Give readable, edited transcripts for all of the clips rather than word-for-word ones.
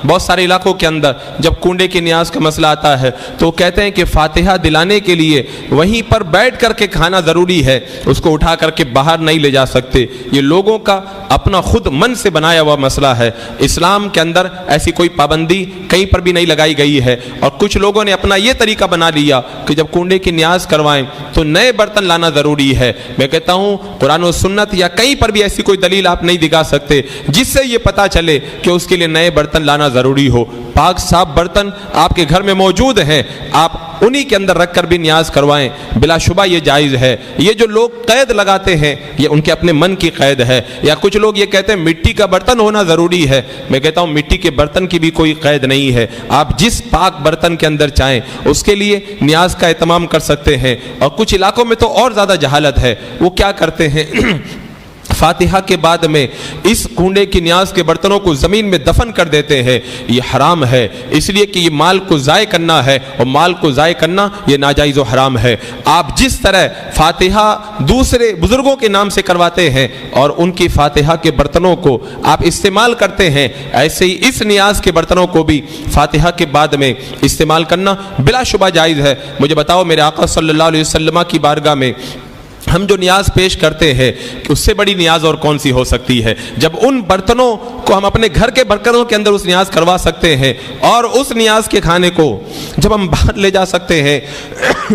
بہت سارے علاقوں کے اندر جب کنڈے کی نیاز کا مسئلہ آتا ہے تو کہتے ہیں کہ فاتحہ دلانے کے لیے وہیں پر بیٹھ کر کے کھانا ضروری ہے، اس کو اٹھا کر کے باہر نہیں لے جا سکتے۔ یہ لوگوں کا اپنا خود من سے بنایا ہوا مسئلہ ہے۔ اسلام کے اندر ایسی کوئی پابندی کہیں پر بھی نہیں لگائی گئی ہے، اور کچھ لوگوں نے اپنا یہ طریقہ بنا لیا کہ جب کنڈے کی نیاز کروائیں تو نئے برتن لانا ضروری ہے۔ میں کہتا ہوں قرآن و سنت یا کہیں پر بھی ایسی کوئی دلیل آپ نہیں دکھا سکتے جس سے یہ پتہ چلے کہ اس کے لیے نئے برتن لانا ضروری ہو۔ پاک صاف برتن آپ کے گھر میں موجود ہیں، آپ انہی کے اندر رکھ کر بھی نیاز کروائیں، بلا شبہ یہ جائز ہے۔ یہ جو لوگ قید لگاتے ہیں یہ ان کے اپنے من کی قید ہے، یا کچھ لوگ یہ کہتے ہیں مٹی کا برتن ہونا ضروری ہے۔ میں کہتا ہوں مٹی کے برتن کی بھی کوئی قید نہیں ہے، آپ جس پاک برتن کے اندر چاہیں اس کے لیے نیاز کا اہتمام کر سکتے ہیں۔ اور کچھ علاقوں میں تو اور زیادہ جہالت ہے، وہ کیا کرتے ہیں فاتحہ کے بعد میں اس کنڈے کی نیاز کے برتنوں کو زمین میں دفن کر دیتے ہیں۔ یہ حرام ہے، اس لیے کہ یہ مال کو ضائع کرنا ہے، اور مال کو ضائع کرنا یہ ناجائز و حرام ہے۔ آپ جس طرح فاتحہ دوسرے بزرگوں کے نام سے کرواتے ہیں اور ان کی فاتحہ کے برتنوں کو آپ استعمال کرتے ہیں، ایسے ہی اس نیاز کے برتنوں کو بھی فاتحہ کے بعد میں استعمال کرنا بلا شبہ جائز ہے۔ مجھے بتاؤ میرے آقا صلی اللہ علیہ وسلم کی بارگاہ میں ہم جو نیاز پیش کرتے ہیں کہ اس سے بڑی نیاز اور کون سی ہو سکتی ہے، جب ان برتنوں کو ہم اپنے گھر کے برتنوں کے اندر اس نیاز کروا سکتے ہیں، اور اس نیاز کے کھانے کو جب ہم باہر لے جا سکتے ہیں،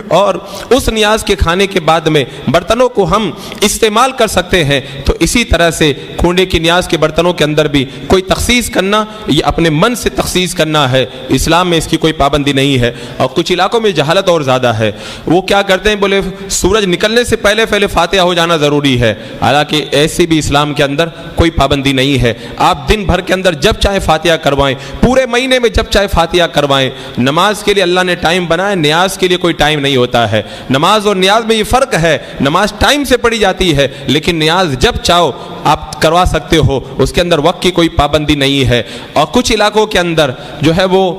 اور اس نیاز کے کھانے کے بعد میں برتنوں کو ہم استعمال کر سکتے ہیں، تو اسی طرح سے کنڈے کی نیاز کے برتنوں کے اندر بھی کوئی تخصیص کرنا یہ اپنے من سے تخصیص کرنا ہے۔ اسلام میں اس کی کوئی پابندی نہیں ہے۔ اور کچھ علاقوں میں جہالت اور زیادہ ہے، وہ کیا کرتے ہیں بولے سورج نکلنے سے پہلے فاتحہ ہو جانا ضروری ہے، حالانکہ ایسی بھی اسلام کے اندر کوئی پابندی نہیں ہے۔ آپ دن بھر کے اندر جب چاہے فاتحہ کروائیں، پورے مہینے میں جب چاہے فاتحہ کروائیں۔ نماز کے لیے اللہ نے ٹائم بنایا، نیاز کے لیے کوئی ٹائم نہیں ہوتا ہے۔ نماز اور نیاز میں یہ فرق ہے، نماز ٹائم سے پڑھی جاتی ہے، لیکن نیاز جب چاہو آپ کروا سکتے ہو، اس کے اندر وقت کی کوئی پابندی نہیں ہے۔ اور کچھ علاقوں کے اندر جو ہے وہ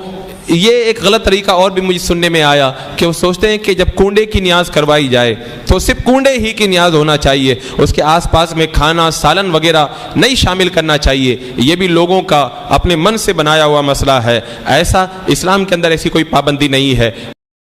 یہ ایک غلط طریقہ اور بھی مجھے سننے میں آیا کہ وہ سوچتے ہیں کہ جب کنڈے کی نیاز کروائی جائے تو صرف کنڈے ہی کی نیاز ہونا چاہیے، اس کے آس پاس میں کھانا سالن وغیرہ نہیں شامل کرنا چاہیے۔ یہ بھی لوگوں کا اپنے من سے بنایا ہوا مسئلہ ہے، ایسا اسلام کے اندر ایسی کوئی پابندی نہیں ہے۔